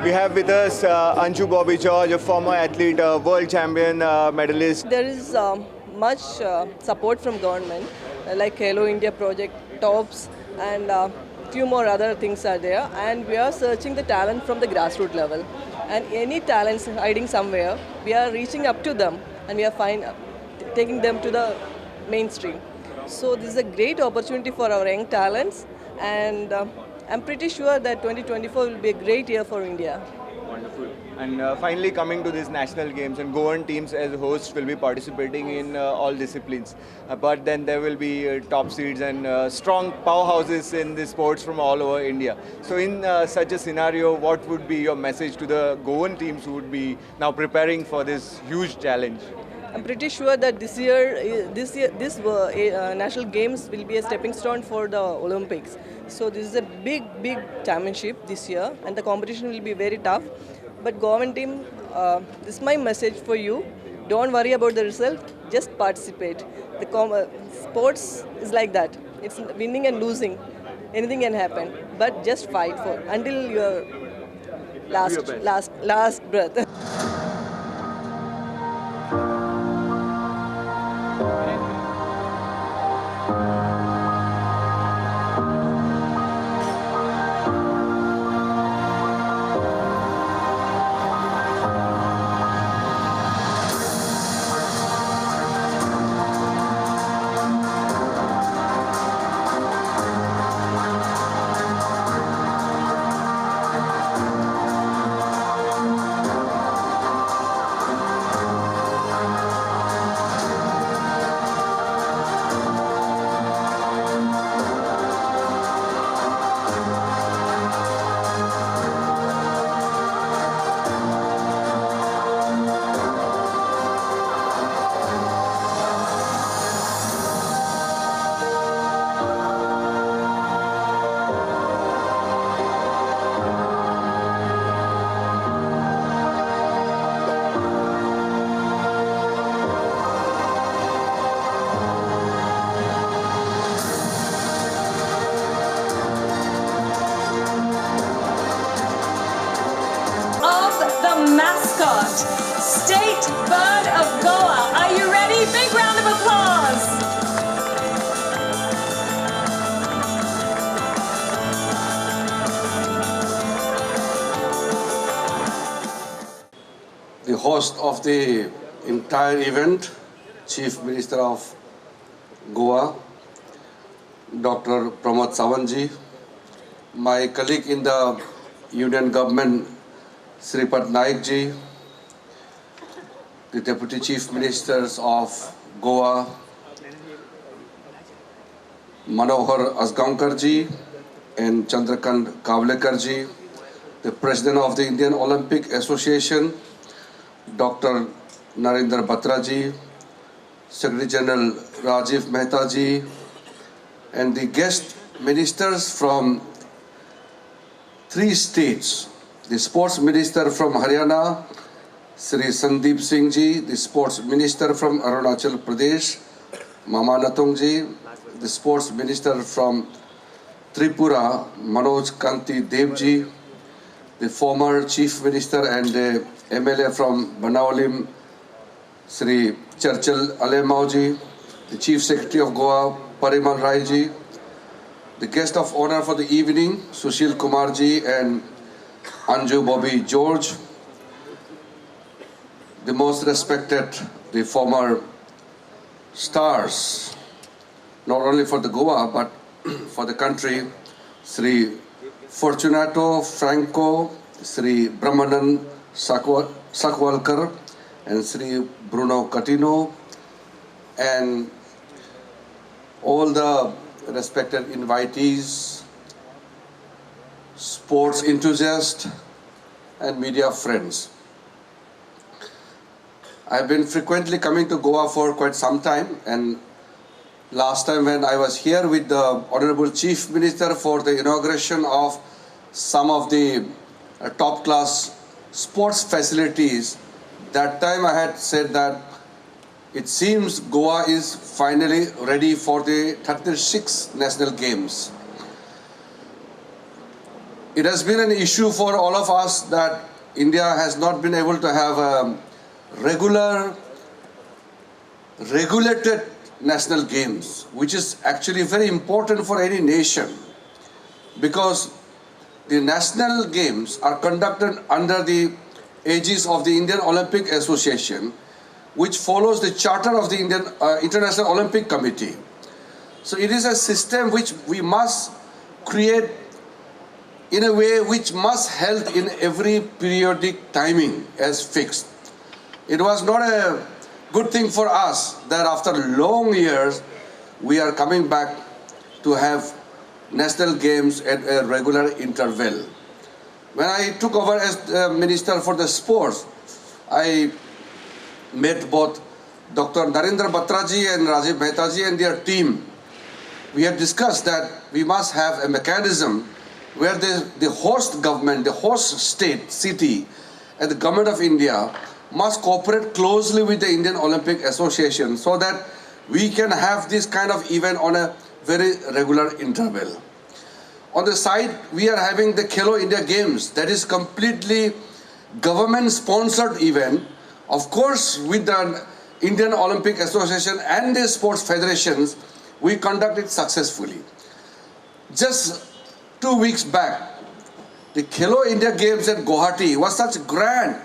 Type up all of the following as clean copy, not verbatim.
We have with us Anju Bobby George, a former athlete, world champion, medalist. There is much support from government, like Hello India project, TOPS, and few more other things are there. And we are searching the talent from the grassroots level. And any talents hiding somewhere, we are reaching up to them, and we are taking them to the mainstream. So this is a great opportunity for our young talents, and I'm pretty sure that 2024 will be a great year for India. Wonderful. And finally, coming to these national games, and Goan teams as hosts will be participating in all disciplines. But then there will be top seeds and strong powerhouses in the sports from all over India. So, in such a scenario, what would be your message to the Goan teams who would be now preparing for this huge challenge? I'm pretty sure that this National Games will be a stepping stone for the Olympics. So this is a big championship this year, and the competition will be very tough. But government team, this is my message for you. Don't worry about the result. Just participate. The sports is like that. It's winning and losing. Anything can happen. But just fight for until your last breath. Mascot, State Bird of Goa. Are you ready? Big round of applause. The host of the entire event, Chief Minister of Goa, Dr. Pramod Sawant ji, my colleague in the Union Government, Sripad Naik ji, the Deputy Chief Ministers of Goa, Manohar Asgaonkar ji and Chandrakant Kavlekar ji, the President of the Indian Olympic Association, Dr. Narendra Batra ji, Secretary General Rajiv Mehta ji, and the guest ministers from 3 states. The Sports Minister from Haryana, Sri Sandeep Singh ji, the Sports Minister from Arunachal Pradesh, Mama Natung ji, the Sports Minister from Tripura, Manoj Kanti Dev ji, the former Chief Minister and MLA from Banawalim, Sri Churchill Alemao ji, the Chief Secretary of Goa, Parimal Rai ji, the guest of honor for the evening, Sushil Kumar ji and Anju Bobby George, the most respected, the former stars, not only for the Goa but for the country, Sri Fortunato Franco, Sri Brahmanan Sakwalkar, and Sri Bruno Catino, and all the respected invitees, sports enthusiasts, and media friends. I've been frequently coming to Goa for quite some time, and last time when I was here with the Honorable Chief Minister for the inauguration of some of the top class sports facilities, that time I had said that it seems Goa is finally ready for the 36th National Games. It has been an issue for all of us that India has not been able to have a regulated national games, which is actually very important for any nation, because the national games are conducted under the aegis of the Indian Olympic Association, which follows the charter of the International Olympic Committee. So it is a system which we must create in a way which must held in every periodic timing as fixed. It was not a good thing for us that after long years we are coming back to have national games at a regular interval. When I took over as Minister for the Sports, I met both Dr. Narendra Batraji and Rajiv Mehtaji and their team. We had discussed that we must have a mechanism where the host government, the host state, city, and the government of India must cooperate closely with the Indian Olympic Association so that we can have this kind of event on a very regular interval. On the side, we are having the Khelo India Games, that is completely government-sponsored event, of course with the Indian Olympic Association and the sports federations. We conduct it successfully. Just 2 weeks back, the Khelo India Games at Guwahati was such grand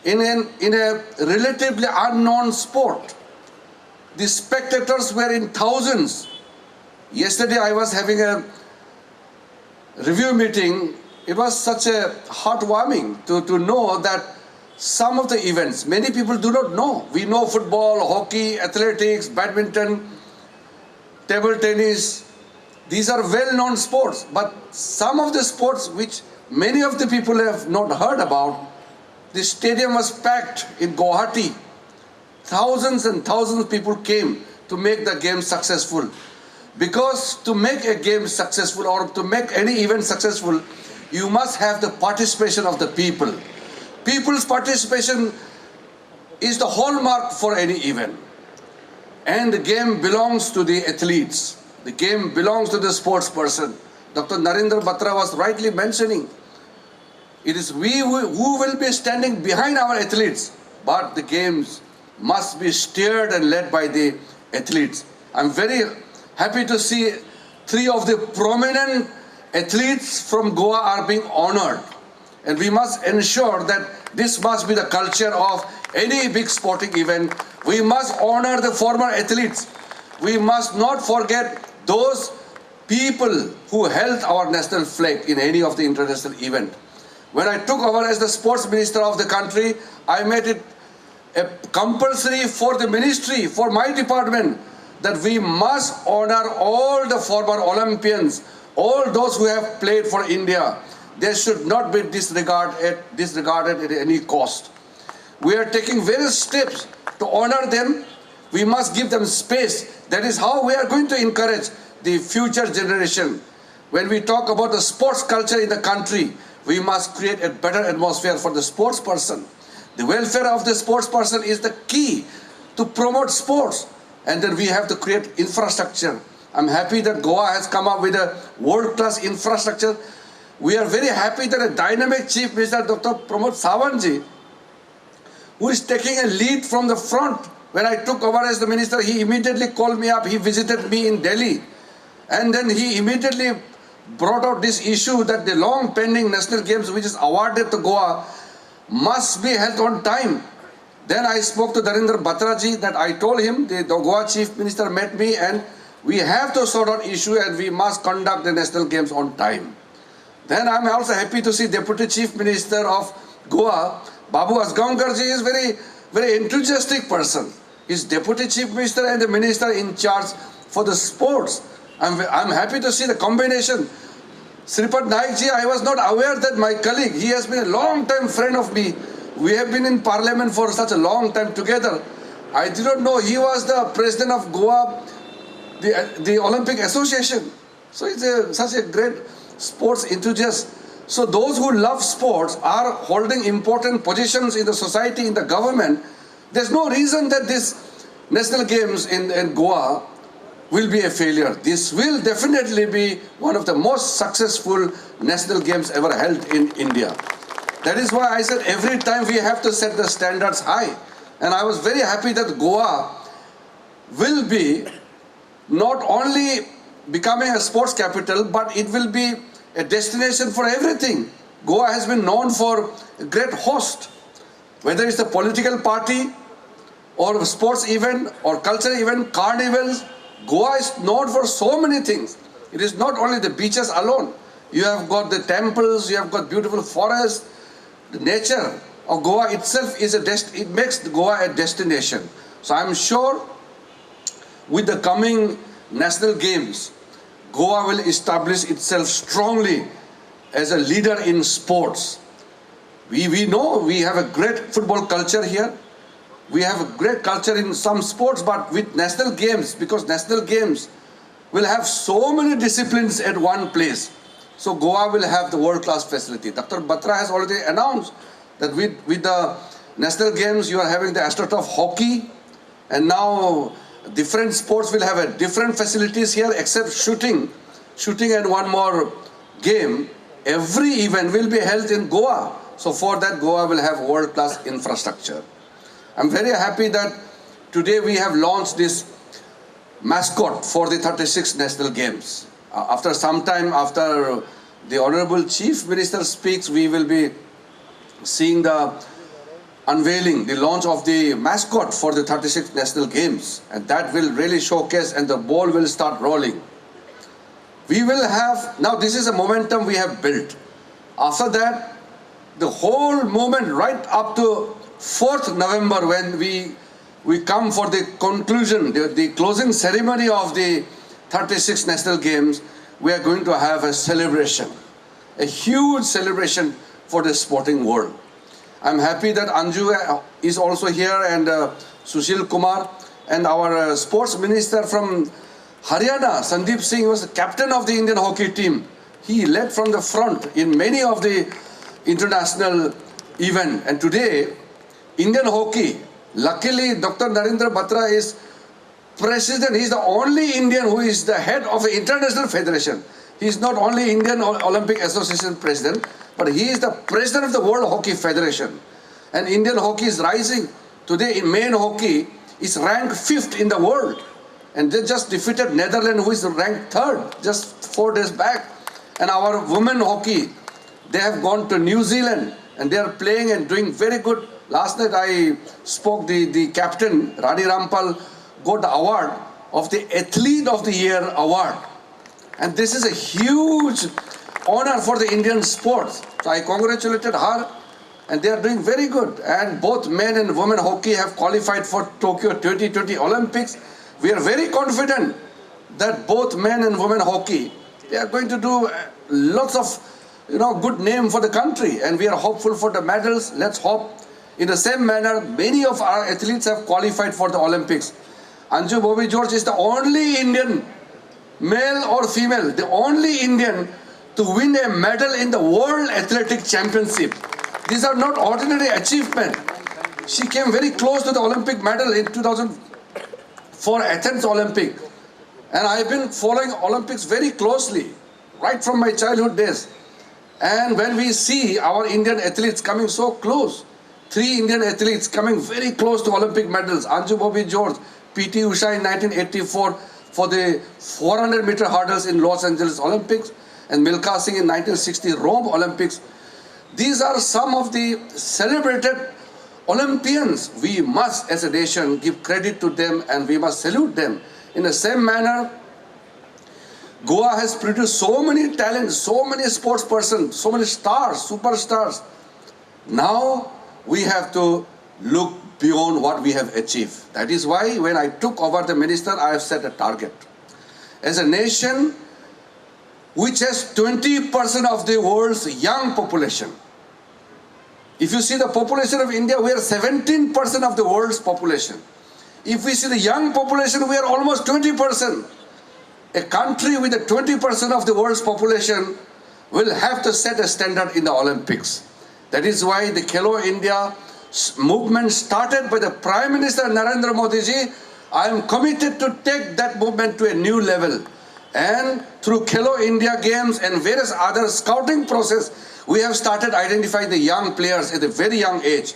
in a relatively unknown sport. The spectators were in thousands. Yesterday I was having a review meeting. It was such a heartwarming to know that some of the events, many people do not know. We know football, hockey, athletics, badminton, table tennis. These are well-known sports, but some of the sports which many of the people have not heard about, the stadium was packed in Guwahati. Thousands and thousands of people came to make the game successful. Because to make a game successful or to make any event successful, you must have the participation of the people. People's participation is the hallmark for any event. And the game belongs to the athletes. The game belongs to the sports person. Dr. Narendra Batra was rightly mentioning, it is we who will be standing behind our athletes, but the games must be steered and led by the athletes. I'm very happy to see 3 of the prominent athletes from Goa are being honored. And we must ensure that this must be the culture of any big sporting event. We must honor the former athletes. We must not forget those people who held our national flag in any of the international event. When I took over as the sports minister of the country, I made it a compulsory for the ministry, for my department, that we must honor all the former Olympians, all those who have played for India. They should not be disregarded at any cost. We are taking various steps to honor them. We must give them space. That is how we are going to encourage the future generation. When we talk about the sports culture in the country, we must create a better atmosphere for the sports person. The welfare of the sports person is the key to promote sports. And then we have to create infrastructure. I'm happy that Goa has come up with a world-class infrastructure. We are very happy that a dynamic Chief Minister, Dr. Pramod Sawant ji, who is taking a lead from the front. When I took over as the minister, he immediately called me up. He visited me in Delhi. And then he immediately brought out this issue that the long pending national games which is awarded to Goa must be held on time. Then I spoke to Narendra Batraji that I told him, the Goa Chief Minister met me, and we have to sort out issue and we must conduct the national games on time. Then I'm also happy to see Deputy Chief Minister of Goa, Babu Asgaonkarji, is very enthusiastic person. He's Deputy Chief Minister and the Minister in charge for the sports. I'm happy to see the combination. Sripad Naikji, I was not aware that my colleague, he has been a long time friend of me. We have been in Parliament for such a long time together. I did not know he was the President of Goa, the Olympic Association. So he's such a great sports enthusiast. So those who love sports are holding important positions in the society, in the government. There's no reason that this national games in Goa will be a failure. This will definitely be one of the most successful national games ever held in India. That is why I said every time we have to set the standards high. And I was very happy that Goa will be not only becoming a sports capital, but it will be a destination for everything. Goa has been known for a great host, whether it's a political party or a sports event or cultural event, carnivals. Goa is known for so many things. It is not only the beaches alone. You have got the temples, you have got beautiful forests. The nature of Goa itself is it makes Goa a destination. So I'm sure with the coming national games, Goa will establish itself strongly as a leader in sports. We know we have a great football culture here. We have a great culture in some sports, but with national games, because national games will have so many disciplines at one place. So Goa will have the world-class facility. Dr. Batra has already announced that with the national games, you are having the AstroTurf hockey, and now different sports will have a different facilities here except shooting and one more game. Every event will be held in Goa. So for that, Goa will have world-class infrastructure. I'm very happy that today we have launched this mascot for the 36 national games. After some time, after the Honorable Chief Minister speaks, we will be seeing the unveiling, the launch of the mascot for the 36 national games. And that will really showcase, and the ball will start rolling. We will have, now this is a momentum we have built. After that, the whole movement right up to 4th November when we come for the conclusion, the closing ceremony of the 36 national games, we are going to have a celebration, a huge celebration for the sporting world. I'm happy that Anju is also here, and Sushil Kumar, and our sports minister from Haryana, Sandeep Singh, was the captain of the Indian hockey team. He led from the front in many of the international events. And today, Indian hockey, luckily Dr. Narendra Batra is president. He's the only Indian who is the head of an international federation. He's not only Indian Olympic Association president, but he is the president of the World Hockey Federation. And Indian hockey is rising. Today in main hockey is ranked 5th in the world. And they just defeated Netherlands, who is ranked 3rd just 4 days back. And our women hockey, they have gone to New Zealand and they are playing and doing very good. Last night I spoke, the captain, Rani Rampal, got the award of the Athlete of the Year award. And this is a huge honor for the Indian sports. So I congratulated her, and they are doing very good. And both men and women hockey have qualified for Tokyo 2020 Olympics. We are very confident that both men and women hockey, they are going to do lots of good name for the country, and we are hopeful for the medals. Let's hope. In the same manner, many of our athletes have qualified for the Olympics. Anju Bobby George is the only Indian, male or female, the only Indian to win a medal in the World Athletic Championship. These are not ordinary achievements. She came very close to the Olympic medal in 2004 Athens Olympic. And I've been following Olympics very closely, right from my childhood days. And when we see our Indian athletes coming so close, 3 Indian athletes coming very close to Olympic medals, Anju Bobby George, P.T. Usha in 1984 for the 400-meter hurdles in Los Angeles Olympics, and Milkha Singh in 1960 Rome Olympics. These are some of the celebrated Olympians. We must, as a nation, give credit to them, and we must salute them. In the same manner, Goa has produced so many talents, so many sports persons, so many stars, superstars. Now we have to look beyond what we have achieved. That is why when I took over the minister, I have set a target. As a nation which has 20% of the world's young population. If you see the population of India, we are 17% of the world's population. If we see the young population, we are almost 20%. A country with a 20% of the world's population will have to set a standard in the Olympics. That is why the Khelo India movement started by the Prime Minister Narendra Modi ji I am committed to take that movement to a new level. And through Khelo India Games and various other scouting process, we have started identifying the young players at a very young age.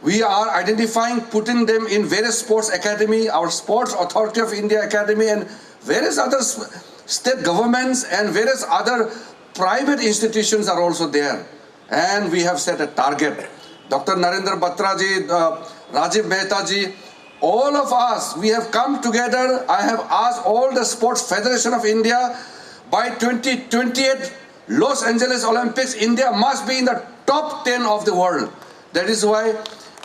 We are identifying, putting them in various sports academy, our Sports Authority of India Academy, and various other state governments and various other private institutions are also there. And we have set a target. Dr. Narendra Batra ji, Rajiv Mehta ji, all of us, we have come together. I have asked all the Sports Federation of India, by 2028 Los Angeles Olympics, India must be in the top 10 of the world. That is why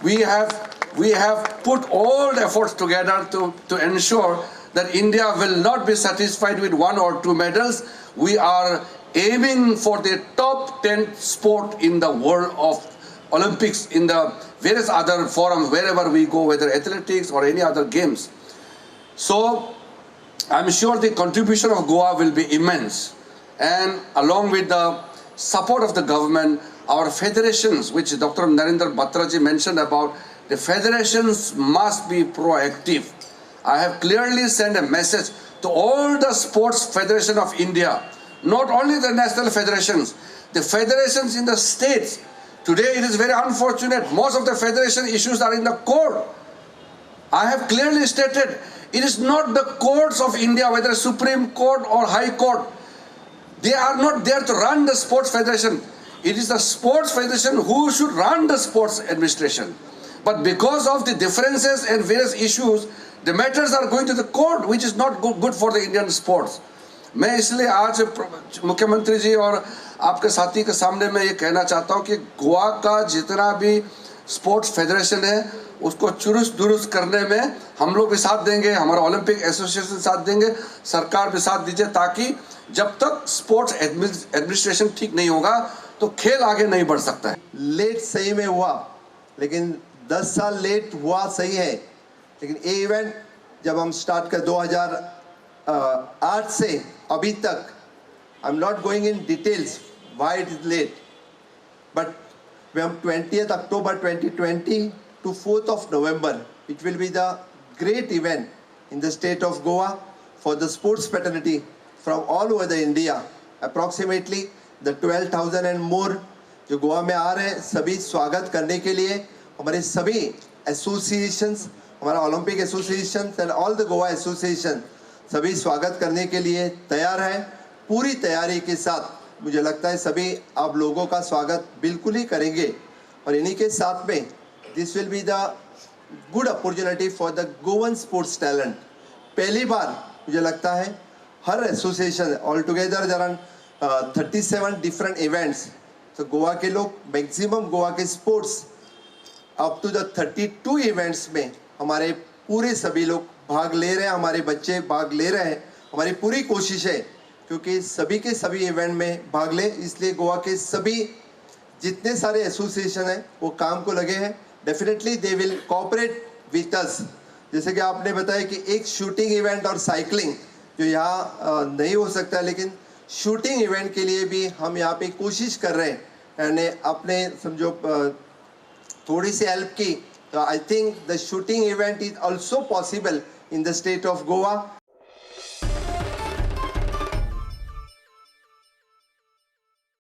we have put all the efforts together to ensure that India will not be satisfied with 1 or 2 medals. We are aiming for the top 10 sport in the world of Olympics, in the various other forums, wherever we go, whether athletics or any other games. So I'm sure the contribution of Goa will be immense. And along with the support of the government, our federations, which Dr. Narendra Batra ji mentioned about, the federations must be proactive. I have clearly sent a message to all the sports federation of India, not only the national federations, the federations in the states. Today it is very unfortunate, most of the federation issues are in the court. I have clearly stated, it is not the courts of India, whether Supreme Court or High Court. They are not there to run the sports federation. It is the sports federation who should run the sports administration. But because of the differences and various issues, the matters are going to the court, which is not good for the Indian sports. मैं इसलिए आज मुख्यमंत्री जी और आपके साथी के सामने मैं ये कहना चाहता हूँ कि गोवा का जितना भी स्पोर्ट्स फेडरेशन है उसको चुरुस्त दुरुस्त करने में हम लोग भी साथ देंगे, हमारा ओलंपिक एसोसिएशन साथ देंगे, सरकार भी साथ दीजिए, ताकि जब तक स्पोर्ट्स एडमिनिस्ट्रेशन ठीक नहीं होगा तो खेल आगे नहीं बढ़ सकता है। लेट सही में हुआ, लेकिन 10 साल लेट हुआ सही है, लेकिन ये इवेंट जब हम स्टार्ट कर 2008 से अभी तक, I am not going in details why it is late, but from 20th October 2020 to 4th of November, it will be the great event in the state of Goa for the sports fraternity from all over the India. Approximately the 12,000 and more जो गोवा में आ रहे हैं, सभी स्वागत करने के लिए हमारे सभी एसोसिएशंस, हमारा Olympic association and all the Goa association सभी स्वागत करने के लिए तैयार है। पूरी तैयारी के साथ मुझे लगता है सभी आप लोगों का स्वागत बिल्कुल ही करेंगे, और इन्हीं के साथ में this will be the good opportunity for the Goan sports talent. पहली बार मुझे लगता है हर association all together there are 37 different events, तो गोवा के लोग मैक्सिमम गोवा के sports up to the 32 events में हमारे पूरे सभी लोग भाग ले रहे हैं, हमारे बच्चे भाग ले रहे हैं। हमारी पूरी कोशिश है क्योंकि सभी के सभी इवेंट में भाग ले, इसलिए गोवा के सभी जितने सारे एसोसिएशन हैं वो काम को लगे हैं। Definitely they will cooperate with us. जैसे कि आपने बताया कि एक शूटिंग इवेंट और साइकिलिंग जो यहाँ नहीं हो सकता, लेकिन शूटिंग इवेंट के लिए भी हम यहाँ पे कोशिश कर रहे हैं, यानी अपने समझो थोड़ी सी हेल्प की, तो I think the shooting event is also possible in the state of Goa,